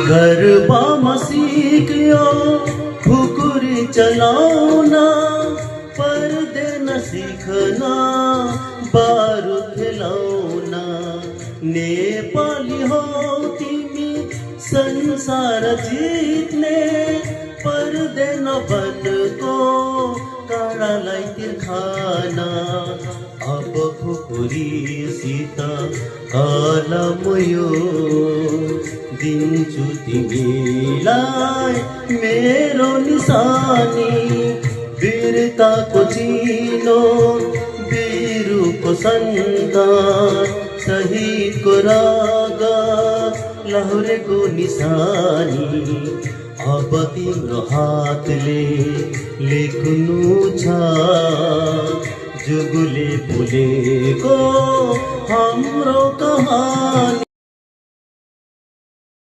गरबामा सिक्यो खुकुरी चलाउन, पर्दैन सिक्न बारुद खेलाउन। नेपाली हो तिमी संसार जित्ने, पर्दैन वनको काँडालाई तिर्खान। अब खुकुरीसित कलमयो दिन्छु तिमीलाई मेरो निशानी। वीरताको चिनो वीरको सन्तान, शहीदको राग लहरेको निशानी। अब तिम्रो हातले लेख्नु छ जुगुले बोलेको हाम्रो कहानी।